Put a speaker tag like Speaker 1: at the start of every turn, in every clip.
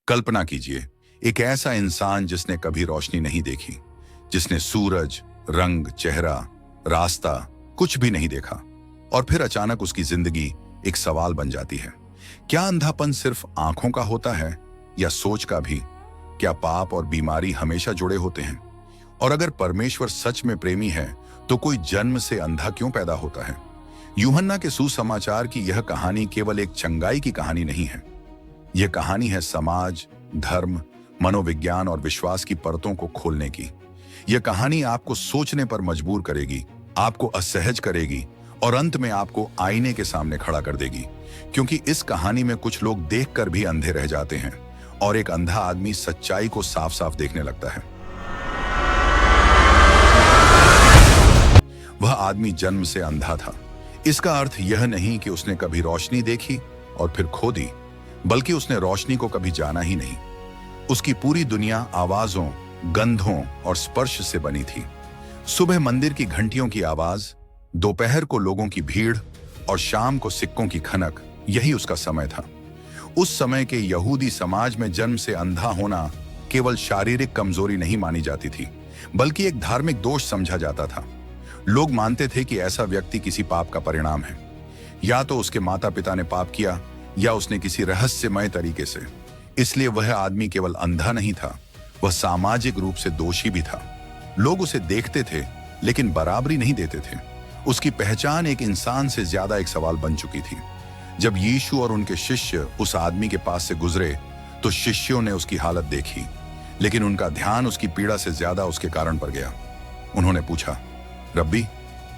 Speaker 1: कल्पना कीजिए, एक ऐसा इंसान जिसने कभी रोशनी नहीं देखी, जिसने सूरज, रंग, चेहरा, रास्ता कुछ भी नहीं देखा, और फिर अचानक उसकी जिंदगी एक सवाल बन जाती है। क्या अंधापन सिर्फ आंखों का होता है या सोच का भी? क्या पाप और बीमारी हमेशा जुड़े होते हैं? और अगर परमेश्वर सच में प्रेमी है तो कोई जन्म से अंधा क्यों पैदा होता है? यूहन्ना के सुसमाचार की यह कहानी केवल एक चंगाई की कहानी नहीं है। यह कहानी है समाज, धर्म, मनोविज्ञान और विश्वास की परतों को खोलने की। यह कहानी आपको सोचने पर मजबूर करेगी, आपको असहज करेगी और अंत में आपको आईने के सामने खड़ा कर देगी। क्योंकि इस कहानी में कुछ लोग देखकर भी अंधे रह जाते हैं और एक अंधा आदमी सच्चाई को साफ साफ देखने लगता है। वह आदमी जन्म से अंधा था। इसका अर्थ यह नहीं कि उसने कभी रोशनी देखी और फिर खो दी, बल्कि उसने रोशनी को कभी जाना ही नहीं। उसकी पूरी दुनिया आवाजों, गंधों और स्पर्श से बनी थी। सुबह मंदिर की घंटियों की आवाज, दोपहर को लोगों की भीड़ और शाम को सिक्कों की खनक, यही उसका समय था। उस समय के यहूदी समाज में जन्म से अंधा होना केवल शारीरिक कमजोरी नहीं मानी जाती थी, बल्कि एक धार्मिक दोष समझा जाता था। लोग मानते थे कि ऐसा व्यक्ति किसी पाप का परिणाम है। या तो उसके माता पिता ने पाप किया या उसने किसी रहस्यमय तरीके से। इसलिए वह आदमी केवल अंधा नहीं था, वह सामाजिक रूप से दोषी भी था। लोग उसे देखते थे लेकिन बराबरी नहीं देते थे। उसकी पहचान एक इंसान से ज्यादा एक सवाल बन चुकी थी। जब यीशु और उनके शिष्य उस आदमी के पास से गुजरे तो शिष्यों ने उसकी हालत देखी, लेकिन उनका ध्यान उसकी पीड़ा से ज्यादा उसके कारण पर गया। उन्होंने पूछा, रब्बी,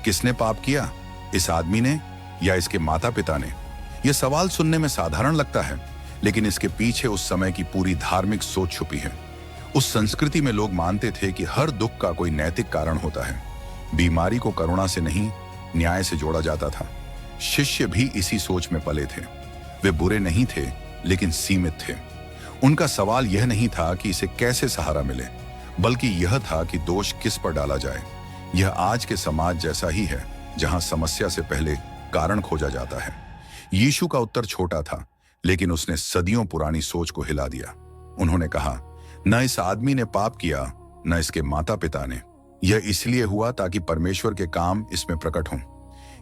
Speaker 1: किसने पाप किया, इस आदमी ने या इसके माता पिता ने? यह सवाल सुनने में साधारण लगता है, लेकिन इसके पीछे उस समय की पूरी धार्मिक सोच छुपी है। उस संस्कृति में लोग मानते थे कि हर दुख का कोई नैतिक कारण होता है। बीमारी को करुणा से नहीं, न्याय से जोड़ा जाता था। शिष्य भी इसी सोच में पले थे। वे बुरे नहीं थे, लेकिन सीमित थे। उनका सवाल यह नहीं था कि इसे कैसे सहारा मिले, बल्कि यह था कि दोष किस पर डाला जाए। यह आज के समाज जैसा ही है, जहां समस्या से पहले कारण खोजा जाता है। यीशु का उत्तर छोटा था, लेकिन उसने सदियों पुरानी सोच को हिला दिया। उन्होंने कहा, न इस आदमी ने पाप किया, न इसके माता पिता ने। यह इसलिए हुआ ताकि परमेश्वर के काम इसमें प्रकट हों।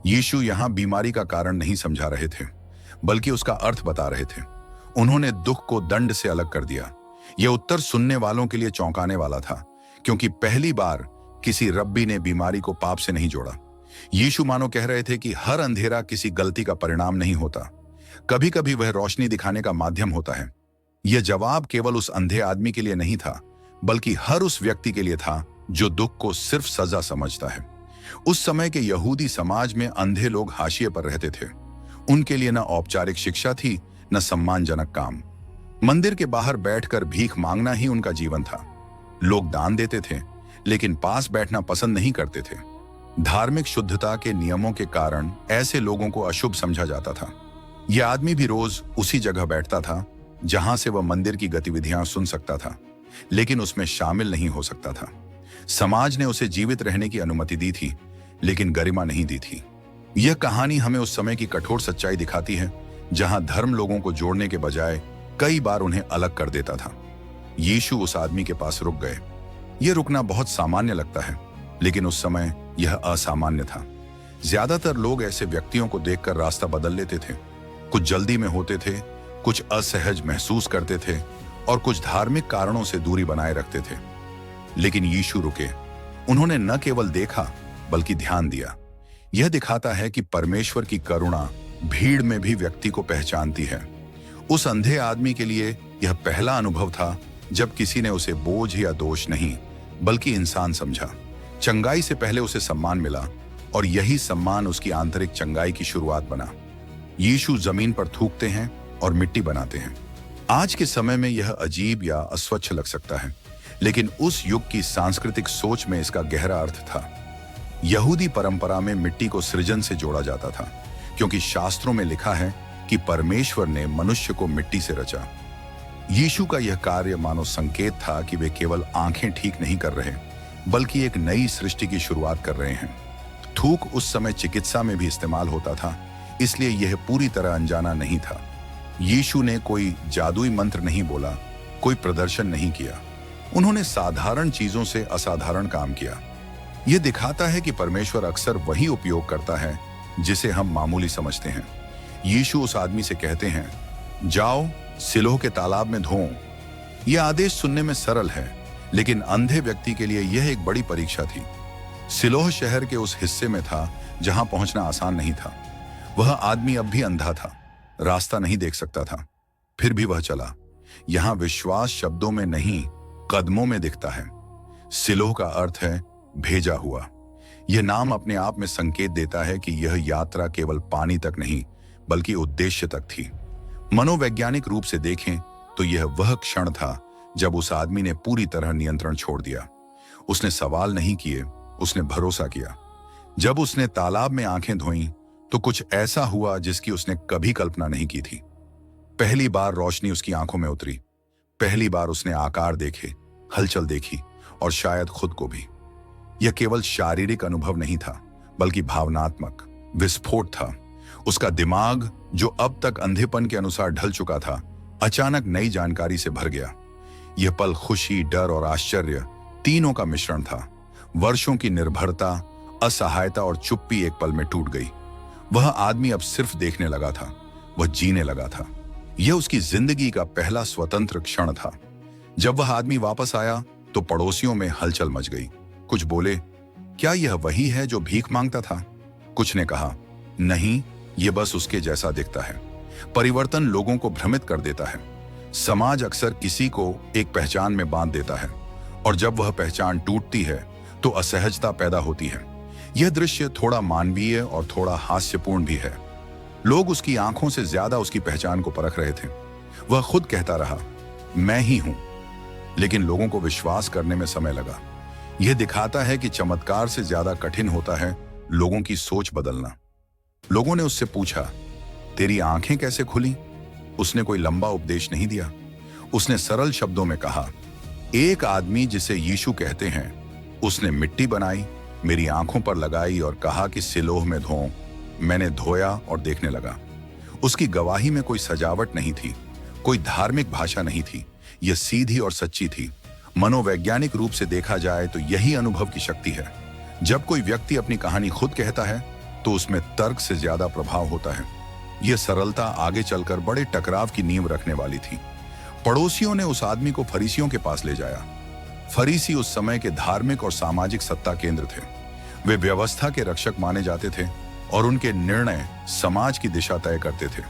Speaker 1: यीशु यहां बीमारी का कारण नहीं समझा रहे थे, बल्कि उसका अर्थ बता रहे थे। उन्होंने दुख को दंड से अलग कर दिया। यह उत्तर सुनने वालों के लिए चौंकाने वाला था, क्योंकि पहली बार किसी रब्बी ने बीमारी को पाप से नहीं जोड़ा। यीशु मानो कह रहे थे कि हर अंधेरा किसी गलती का परिणाम नहीं होता, कभी कभी वह रोशनी दिखाने का माध्यम होता है। यह जवाब केवल उस अंधे आदमी के लिए नहीं था, बल्कि हर उस व्यक्ति के लिए था जो दुख को सिर्फ सजा समझता है। उस समय के यहूदी समाज में अंधे लोग हाशिए पर रहते थे। उनके लिए न औपचारिक शिक्षा थी, न सम्मानजनक काम। मंदिर के बाहर बैठकर भीख मांगना ही उनका जीवन था। लोग दान देते थे, लेकिन पास बैठना पसंद नहीं करते थे। धार्मिक शुद्धता के नियमों के कारण ऐसे लोगों को अशुभ समझा जाता था। यह आदमी भी रोज उसी जगह बैठता था जहां से वह मंदिर की गतिविधियां सुन सकता था, लेकिन उसमें शामिल नहीं हो सकता था। समाज ने उसे जीवित रहने की अनुमति दी थी, लेकिन गरिमा नहीं दी थी। यह कहानी हमें उस समय की कठोर सच्चाई दिखाती है, जहां धर्म लोगों को जोड़ने के बजाय कई बार उन्हें अलग कर देता था। यीशु उस आदमी के पास रुक गए। यह रुकना बहुत सामान्य लगता है, लेकिन उस समय यह असामान्य था। ज्यादातर लोग ऐसे व्यक्तियों को देखकर रास्ता बदल लेते थे। कुछ जल्दी में होते थे, कुछ असहज महसूस करते थे और कुछ धार्मिक कारणों से दूरी बनाए रखते थे। लेकिन यीशु रुके। उन्होंने न केवल देखा, बल्कि ध्यान दिया। यह दिखाता है कि परमेश्वर की करुणा भीड़ में भी व्यक्ति को पहचानती है। उस अंधे आदमी के लिए यह पहला अनुभव था जब किसी ने उसे बोझ या दोष नहीं, बल्कि इंसान समझा। चंगाई से पहले उसे सम्मान मिला, और यही सम्मान उसकी आंतरिक चंगाई की शुरुआत बना। यीशु जमीन पर थूकते हैं और मिट्टी बनाते हैं। आज के समय में यह अजीब या अस्वच्छ लग सकता है, लेकिन उस युग की सांस्कृतिक सोच में इसका गहरा अर्थ था। यहूदी परंपरा में मिट्टी को सृजन से जोड़ा जाता था, क्योंकि शास्त्रों में लिखा है कि परमेश्वर ने मनुष्य को मिट्टी से रचा। यीशु का यह कार्य मानो संकेत था कि वे केवल आंखें ठीक नहीं कर रहे, बल्कि एक नई सृष्टि की शुरुआत कर रहे हैं। थूक उस समय चिकित्सा में भी इस्तेमाल होता था, इसलिए यह पूरी तरह अनजाना नहीं था। यीशु ने कोई जादुई मंत्र नहीं बोला, कोई प्रदर्शन नहीं किया। उन्होंने साधारण चीजों से असाधारण काम किया। यह दिखाता है कि परमेश्वर अक्सर वही उपयोग करता है जिसे हम मामूली समझते हैं। यीशु उस आदमी से कहते हैं, जाओ सिलोह के तालाब में धोओ। यह आदेश सुनने में सरल है, लेकिन अंधे व्यक्ति के लिए यह एक बड़ी परीक्षा थी। सिलोह शहर के उस हिस्से में था जहां पहुंचना आसान नहीं था। वह आदमी अब भी अंधा था, रास्ता नहीं देख सकता था, फिर भी वह चला। यहां विश्वास शब्दों में नहीं, कदमों में दिखता है। सिलोह का अर्थ है भेजा हुआ। यह नाम अपने आप में संकेत देता है कि यह यात्रा केवल पानी तक नहीं, बल्कि उद्देश्य तक थी। मनोवैज्ञानिक रूप से देखें तो यह वह क्षण था जब उस आदमी ने पूरी तरह नियंत्रण छोड़ दिया। उसने सवाल नहीं किए, उसने भरोसा किया। जब उसने तालाब में आंखें धोईं, तो कुछ ऐसा हुआ जिसकी उसने कभी कल्पना नहीं की थी। पहली बार रोशनी उसकी आंखों में उतरी। पहली बार उसने आकार देखे, हलचल देखी, और शायद खुद को भी। यह केवल शारीरिक अनुभव नहीं था, बल्कि भावनात्मक विस्फोट था। उसका दिमाग, जो अब तक अंधेपन के अनुसार ढल चुका था, अचानक नई जानकारी से भर गया। यह पल खुशी, डर और आश्चर्य तीनों का मिश्रण था। वर्षों की निर्भरता, असहायता और चुप्पी एक पल में टूट गई। वह आदमी अब सिर्फ देखने लगा था, वह जीने लगा था। यह उसकी जिंदगी का पहला स्वतंत्र क्षण था। जब वह आदमी वापस आया तो पड़ोसियों में हलचल मच गई। कुछ बोले, क्या यह वही है जो भीख मांगता था? कुछ ने कहा, नहीं, यह बस उसके जैसा दिखता है। परिवर्तन लोगों को भ्रमित कर देता है। समाज अक्सर किसी को एक पहचान में बांध देता है, और जब वह पहचान टूटती है तो असहजता पैदा होती है। यह दृश्य थोड़ा मानवीय और थोड़ा हास्यपूर्ण भी है। लोग उसकी आंखों से ज्यादा उसकी पहचान को परख रहे थे। वह खुद कहता रहा, मैं ही हूं, लेकिन लोगों को विश्वास करने में समय लगा। यह दिखाता है कि चमत्कार से ज्यादा कठिन होता है लोगों की सोच बदलना। लोगों ने उससे पूछा, तेरी आंखें कैसे खुली? उसने कोई लंबा उपदेश नहीं दिया। उसने सरल शब्दों में कहा, एक आदमी जिसे यीशु कहते हैं, उसने मिट्टी बनाई, मेरी आंखों पर लगाई और कहा कि सिलोह में धो। मैंने धोया और देखने लगा। उसकी गवाही में कोई सजावट नहीं थी, कोई धार्मिक भाषा नहीं थी। यह सीधी और सच्ची थी। मनोवैज्ञानिक रूप से देखा जाए तो यही अनुभव की शक्ति है। जब कोई व्यक्ति अपनी कहानी खुद कहता है तो उसमें तर्क से ज्यादा प्रभाव होता है। यह सरलता आगे चलकर बड़े टकराव की नींव रखने वाली थी। पड़ोसियों ने उस आदमी को फरीसियों के पास ले जाया। फरीसी उस समय के धार्मिक और सामाजिक सत्ता केंद्र थे। वे व्यवस्था के रक्षक माने जाते थे और उनके निर्णय समाज की दिशा तय करते थे।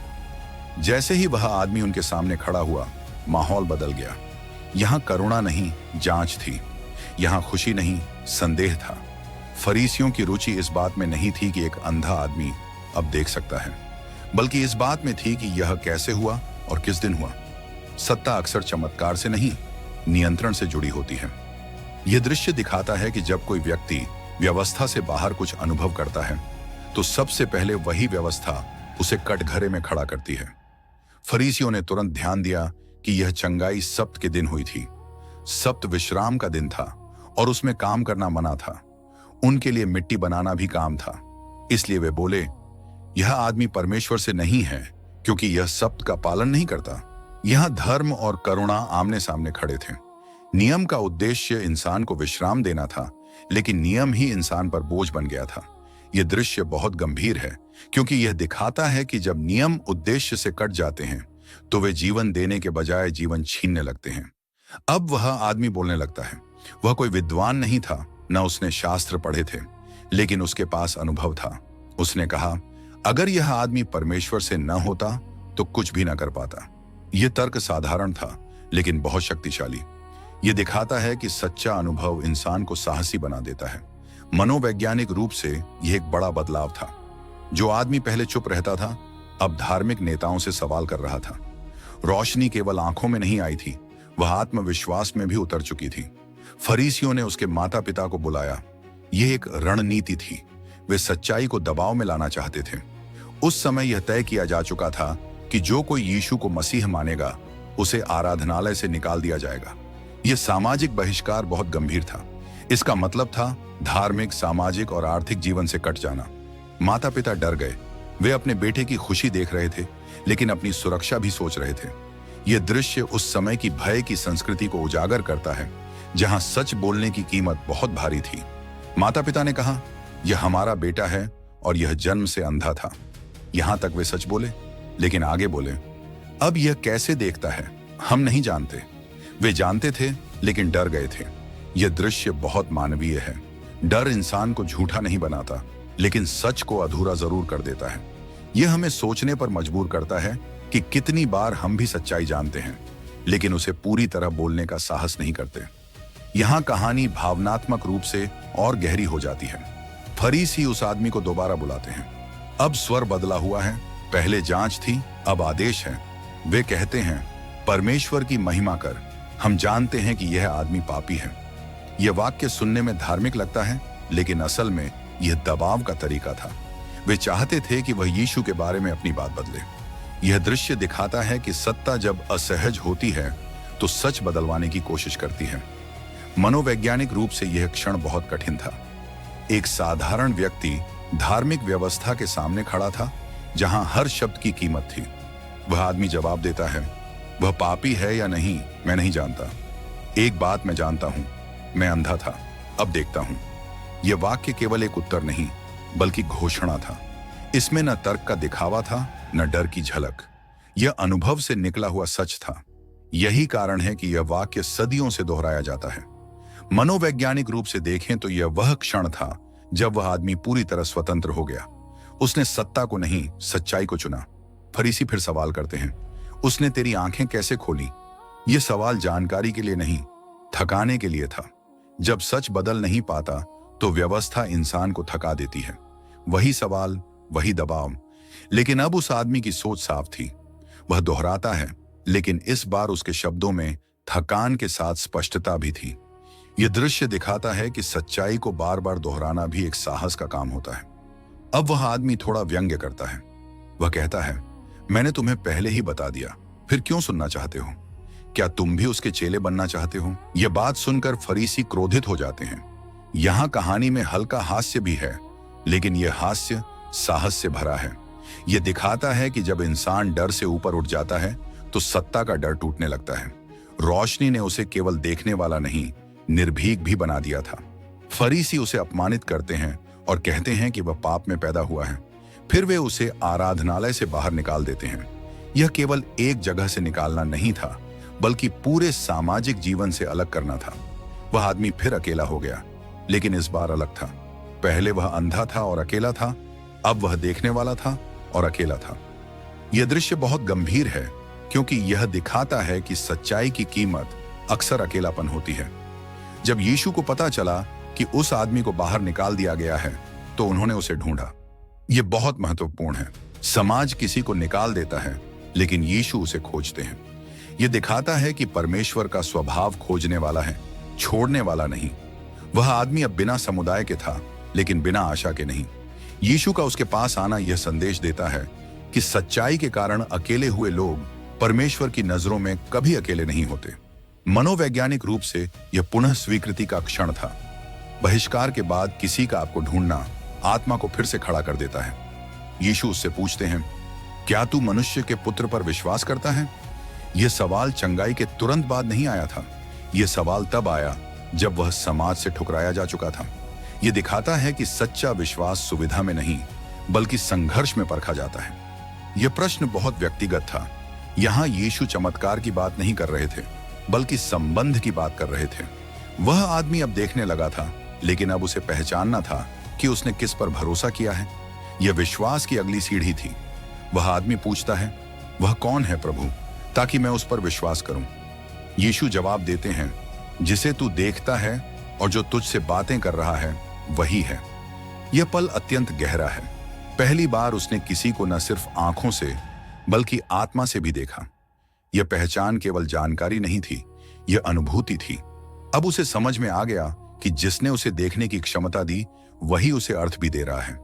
Speaker 1: जैसे ही वह आदमी उनके सामने खड़ा हुआ, माहौल बदल गया। यहां करुणा नहीं, जांच थी। यहां खुशी नहीं, संदेह था। फरीसियों की रुचि इस बात में नहीं थी कि एक अंधा आदमी अब देख सकता है, बल्कि इस बात में थी कि यह कैसे हुआ और किस दिन हुआ। सत्ता अक्सर चमत्कार से नहीं, नियंत्रण से जुड़ी होती है। यह दृश्य दिखाता है कि जब कोई व्यक्ति व्यवस्था से बाहर कुछ अनुभव करता है तो सबसे पहले वही व्यवस्था उसे कटघरे में खड़ा करती है। फरीसियों ने तुरंत ध्यान दिया कि यह चंगाई सब्त के दिन हुई थी। सब्त विश्राम का दिन था और उसमें काम करना मना था। उनके लिए मिट्टी बनाना भी काम था। इसलिए वे बोले, यह आदमी परमेश्वर से नहीं है, क्योंकि यह सब्त का पालन नहीं करता। यहां धर्म और करुणा आमने सामने खड़े थे। नियम का उद्देश्य इंसान को विश्राम देना था, लेकिन नियम ही इंसान पर बोझ बन गया था। यह दृश्य बहुत गंभीर है, क्योंकि यह दिखाता है कि जब नियम उद्देश्य से कट जाते हैं तो वे जीवन देने के बजाय जीवन छीनने लगते हैं। अब वह आदमी बोलने लगता है। वह कोई विद्वान नहीं था, न उसने शास्त्र पढ़े थे, लेकिन उसके पास अनुभव था। उसने कहा, अगर यह आदमी परमेश्वर से न होता तो कुछ भी न कर पाता। यह तर्क साधारण था, लेकिन बहुत शक्तिशाली। यह दिखाता है कि सच्चा अनुभव इंसान को साहसी बना देता है। मनोवैज्ञानिक रूप से यह एक बड़ा बदलाव था। जो आदमी पहले चुप रहता था, अब धार्मिक नेताओं से सवाल कर रहा था। रोशनी केवल आंखों में नहीं आई थी, वह आत्मविश्वास में भी उतर चुकी थी। फरीसियों ने उसके माता पिता को बुलाया। यह एक रणनीति थी। वे सच्चाई को दबाव में लाना चाहते थे। उस समय यह तय किया जा चुका था कि जो कोई यीशु को मसीह मानेगा, उसे आराधनालय से निकाल दिया जाएगा। यह सामाजिक बहिष्कार बहुत गंभीर था। इसका मतलब था धार्मिक, सामाजिक और आर्थिक जीवन से कट जाना। माता पिता डर गए। वे अपने बेटे की खुशी देख रहे थे, लेकिन अपनी सुरक्षा भी सोच रहे थे। यह दृश्य उस समय की भय की संस्कृति को उजागर करता है, जहां सच बोलने की कीमत बहुत भारी थी। माता पिता ने कहा, यह हमारा बेटा है और यह जन्म से अंधा था। यहां तक वे सच बोले, लेकिन आगे बोले, अब यह कैसे देखता है हम नहीं जानते। वे जानते थे लेकिन डर गए थे। यह दृश्य बहुत मानवीय है। डर इंसान को झूठा नहीं बनाता, लेकिन सच को अधूरा जरूर कर देता है। यह हमें सोचने पर मजबूर करता है कि कितनी बार हम भी सच्चाई जानते हैं, लेकिन उसे पूरी तरह बोलने का साहस नहीं करते। यहां कहानी भावनात्मक रूप से और गहरी हो जाती है। फरीसी उस आदमी को दोबारा बुलाते हैं। अब स्वर बदला हुआ है, पहले जांच थी, अब आदेश है। वे कहते हैं, परमेश्वर की महिमा कर, हम जानते हैं कि यह आदमी पापी है। यह वाक्य सुनने में धार्मिक लगता है, लेकिन असल में यह दबाव का तरीका था। वे चाहते थे कि वह यीशु के बारे में अपनी बात बदले। यह दृश्य दिखाता है कि सत्ता जब असहज होती है तो सच बदलवाने की कोशिश करती है। मनोवैज्ञानिक रूप से यह क्षण बहुत कठिन था। एक साधारण व्यक्ति धार्मिक व्यवस्था के सामने खड़ा था, जहां हर शब्द की कीमत थी। वह आदमी जवाब देता है, वह पापी है या नहीं मैं नहीं जानता। एक बात मैं जानता हूं, मैं अंधा था, अब देखता हूं। यह वाक्य केवल एक उत्तर नहीं, बल्कि घोषणा था। इसमें न तर्क का दिखावा था, न डर की झलक। यह अनुभव से निकला हुआ सच था। यही कारण है कि यह वाक्य सदियों से दोहराया जाता है। मनोवैज्ञानिक रूप से देखें तो यह वह क्षण था जब वह आदमी पूरी तरह स्वतंत्र हो गया। उसने सत्ता को नहीं, सच्चाई को चुना। फरीसी फिर सवाल करते हैं, उसने तेरी आंखें कैसे खोली? यह सवाल जानकारी के लिए नहीं, थकाने के लिए था। जब सच बदल नहीं पाता तो व्यवस्था इंसान को थका देती है। वही सवाल, वही दबाव। लेकिन अब उस आदमी की सोच साफ थी। वह दोहराता है, लेकिन इस बार उसके शब्दों में थकान के साथ स्पष्टता भी थी। यह दृश्य दिखाता है कि सच्चाई को बार बार दोहराना भी एक साहस का काम होता है। अब वह आदमी थोड़ा व्यंग्य करता है। वह कहता है, मैंने तुम्हें पहले ही बता दिया, फिर क्यों सुनना चाहते हो? क्या तुम भी उसके चेले बनना चाहते हो? यह बात सुनकर फरीसी क्रोधित हो जाते हैं। यहां कहानी में हल्का हास्य भी है, लेकिन यह हास्य साहस से भरा है। यह दिखाता है कि जब इंसान डर से ऊपर उठ जाता है तो सत्ता का डर टूटने लगता है। रोशनी ने उसे केवल देखने वाला नहीं, निर्भीक भी बना दिया था। फरीसी उसे अपमानित करते हैं और कहते हैं कि वह पाप में पैदा हुआ है। फिर वे उसे आराधनालय से बाहर निकाल देते हैं। यह केवल एक जगह से निकालना नहीं था, बल्कि पूरे सामाजिक जीवन से अलग करना था। वह आदमी फिर अकेला हो गया, लेकिन इस बार अलग था। पहले वह अंधा था और अकेला था, अब वह देखने वाला था और अकेला था। यह दृश्य बहुत गंभीर है, क्योंकि यह दिखाता है कि सच्चाई की कीमत अक्सर अकेलापन होती है। जब यीशु को पता चला कि उस आदमी को बाहर निकाल दिया गया है, तो उन्होंने उसे ढूंढा। यह बहुत महत्वपूर्ण है। समाज किसी को निकाल देता है, लेकिन यीशु उसे खोजते हैं। यह दिखाता है कि परमेश्वर का स्वभाव खोजने वाला है, छोड़ने वाला नहीं। वह आदमी अब बिना समुदाय के था, लेकिन बिना आशा के नहीं। यीशु का उसके पास आना यह संदेश देता है कि सच्चाई के कारण अकेले हुए लोग परमेश्वर की नजरों में कभी अकेले नहीं होते। मनोवैज्ञानिक रूप से यह पुनः स्वीकृति का क्षण था। बहिष्कार के बाद किसी का आपको ढूंढना आत्मा को फिर से खड़ा कर देता है। यीशु उससे पूछते हैं, क्या तू मनुष्य के पुत्र पर विश्वास करता है? यह सवाल चंगाई के तुरंत बाद नहीं आया था। यह सवाल तब आया जब वह समाज से ठुकराया जा चुका था। यह दिखाता है कि सच्चा विश्वास सुविधा में नहीं, बल्कि संघर्ष में परखा जाता है। यह प्रश्न बहुत व्यक्तिगत था। यहां यीशु चमत्कार की बात नहीं कर रहे थे, बल्कि संबंध की बात कर रहे थे। वह आदमी अब देखने लगा था, लेकिन अब उसे पहचानना था कि उसने किस पर भरोसा किया है। यह विश्वास की अगली सीढ़ी थी। वह आदमी पूछता है, वह कौन है प्रभु, ताकि मैं उस पर विश्वास करूं? यीशु जवाब देते हैं, जिसे तू देखता है और जो तुझसे बातें कर रहा है वही है। यह पल अत्यंत गहरा है। पहली बार उसने किसी को न सिर्फ आंखों से बल्कि आत्मा से भी देखा। यह पहचान केवल जानकारी नहीं थी, यह अनुभूति थी। अब उसे समझ में आ गया कि जिसने उसे देखने की क्षमता दी वही उसे अर्थ भी दे रहा है।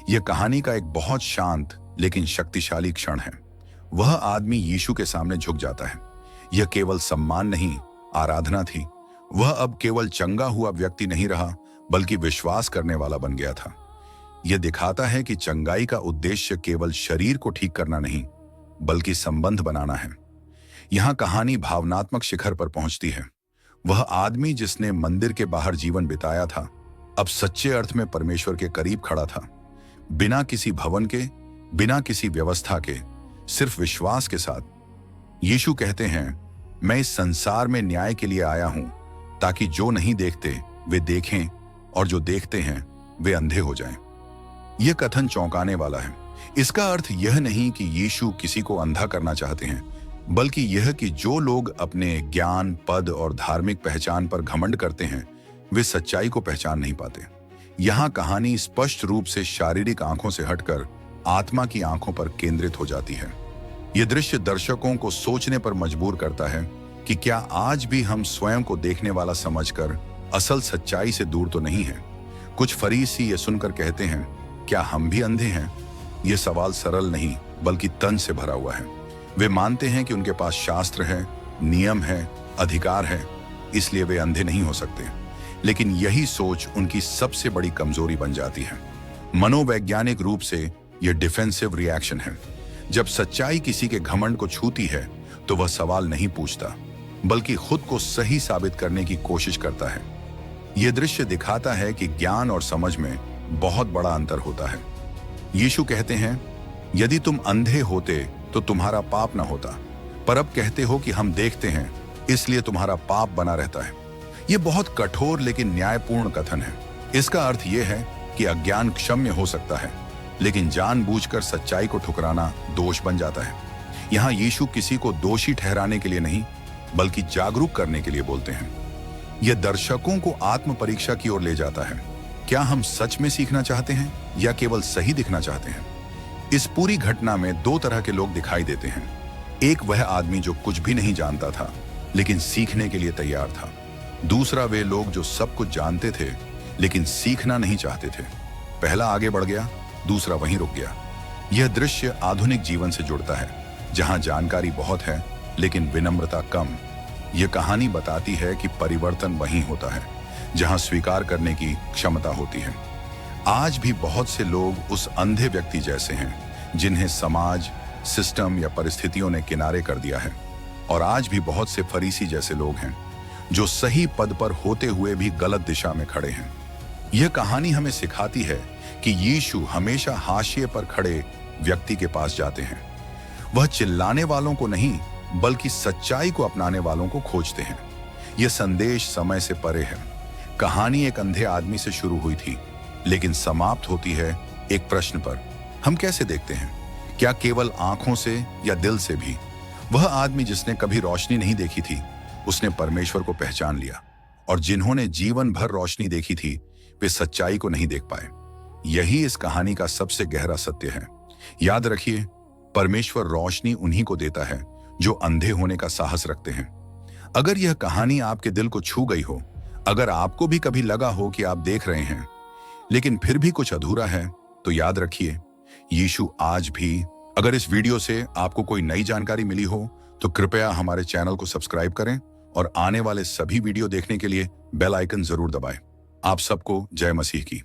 Speaker 1: यह कहानी का एक बहुत शांत लेकिन शक्तिशाली क्षण है। वह आदमी यीशु के सामने झुक जाता है। यह केवल सम्मान नहीं, आराधना थी। वह अब केवल चंगा हुआ व्यक्ति नहीं रहा, बल्कि विश्वास करने वाला बन गया था। यह दिखाता है कि चंगाई का उद्देश्य केवल शरीर को ठीक करना नहीं, बल्कि संबंध बनाना है। यहाँ कहानी भावनात्मक शिखर पर पहुंचती है। वह आदमी जिसने मंदिर के बाहर जीवन बिताया था, अब सच्चे अर्थ में परमेश्वर के करीब खड़ा था। बिना किसी भवन के, बिना किसी व्यवस्था के, सिर्फ विश्वास के साथ। यीशु कहते हैं, मैं इस संसार में न्याय के लिए आया हूं, ताकि जो नहीं देखते वे देखें और जो देखते हैं वे अंधे हो जाएं। यह कथन चौंकाने वाला है। इसका अर्थ यह नहीं कि यीशु किसी को अंधा करना चाहते हैं, बल्कि यह कि जो लोग अपने ज्ञान, पद और धार्मिक पहचान पर घमंड करते हैं, वे सच्चाई को पहचान नहीं पाते। यहाँ कहानी स्पष्ट रूप से शारीरिक आंखों से हटकर आत्मा की आंखों पर केंद्रित हो जाती है। यह दृश्य दर्शकों को सोचने पर मजबूर करता है कि क्या आज भी हम स्वयं को देखने वाला समझकर असल सच्चाई से दूर तो नहीं है। कुछ फरीसी ये सुनकर कहते हैं, क्या हम भी अंधे हैं? यह सवाल सरल नहीं बल्कि तंज से भरा हुआ है। वे मानते हैं कि उनके पास शास्त्र है, नियम है, अधिकार है, इसलिए वे अंधे नहीं हो सकते। लेकिन यही सोच उनकी सबसे बड़ी कमजोरी बन जाती है। मनोवैज्ञानिक रूप से यह डिफेंसिव रिएक्शन है। जब सच्चाई किसी के घमंड को छूती है तो वह सवाल नहीं पूछता, बल्कि खुद को सही साबित करने की कोशिश करता है। यह दृश्य दिखाता है कि ज्ञान और समझ में बहुत बड़ा अंतर होता है। यीशु कहते हैं, यदि तुम अंधे होते तो तुम्हारा पाप ना होता, पर अब कहते हो कि हम देखते हैं, इसलिए तुम्हारा पाप बना रहता है। यह बहुत कठोर लेकिन न्यायपूर्ण कथन है। इसका अर्थ यह है कि अज्ञान क्षम्य हो सकता है, लेकिन जानबूझकर सच्चाई को ठुकराना दोष बन जाता है। यहाँ यीशु किसी को दोषी ठहराने के लिए नहीं, बल्कि जागरूक करने के लिए बोलते हैं। यह दर्शकों को आत्म परीक्षा की ओर ले जाता है। क्या हम सच में सीखना चाहते हैं या केवल सही दिखना चाहते हैं? इस पूरी घटना में दो तरह के लोग दिखाई देते हैं। एक वह आदमी जो कुछ भी नहीं जानता था लेकिन सीखने के लिए तैयार था। दूसरा वे लोग जो सब कुछ जानते थे लेकिन सीखना नहीं चाहते थे। पहला आगे बढ़ गया, दूसरा वहीं रुक गया। यह दृश्य आधुनिक जीवन से जुड़ता है, जहां जानकारी बहुत है लेकिन विनम्रता कम। यह कहानी बताती है कि परिवर्तन वहीं होता है जहां स्वीकार करने की क्षमता होती है। आज भी बहुत से लोग उस अंधे व्यक्ति जैसे हैं जिन्हें समाज, सिस्टम या परिस्थितियों ने किनारे कर दिया है। और आज भी बहुत से फरीसी जैसे लोग हैं जो सही पद पर होते हुए भी गलत दिशा में खड़े हैं। यह कहानी हमें सिखाती है कि यीशु हमेशा हाशिए पर खड़े व्यक्ति के पास जाते हैं। वह चिल्लाने वालों को नहीं, बल्कि सच्चाई को अपनाने वालों को खोजते हैं। यह संदेश समय से परे है। कहानी एक अंधे आदमी से शुरू हुई थी, लेकिन समाप्त होती है एक प्रश्न पर, हम कैसे देखते हैं? क्या केवल आंखों से या दिल से भी? वह आदमी जिसने कभी रोशनी नहीं देखी थी, उसने परमेश्वर को पहचान लिया, और जिन्होंने जीवन भर रोशनी देखी थी, वे सच्चाई को नहीं देख पाए। यही इस कहानी का सबसे गहरा सत्य है। याद रखिए, परमेश्वर रोशनी उन्हीं को देता है जो अंधे होने का साहस रखते हैं। अगर यह कहानी आपके दिल को छू गई हो, अगर आपको भी कभी लगा हो कि आप देख रहे हैं लेकिन फिर भी कुछ अधूरा है, तो याद रखिए, यीशु आज भी। अगर इस वीडियो से आपको कोई नई जानकारी मिली हो तो कृपया हमारे चैनल को सब्सक्राइब करें और आने वाले सभी वीडियो देखने के लिए बेल आइकन जरूर दबाएं। आप सबको जय मसीह की।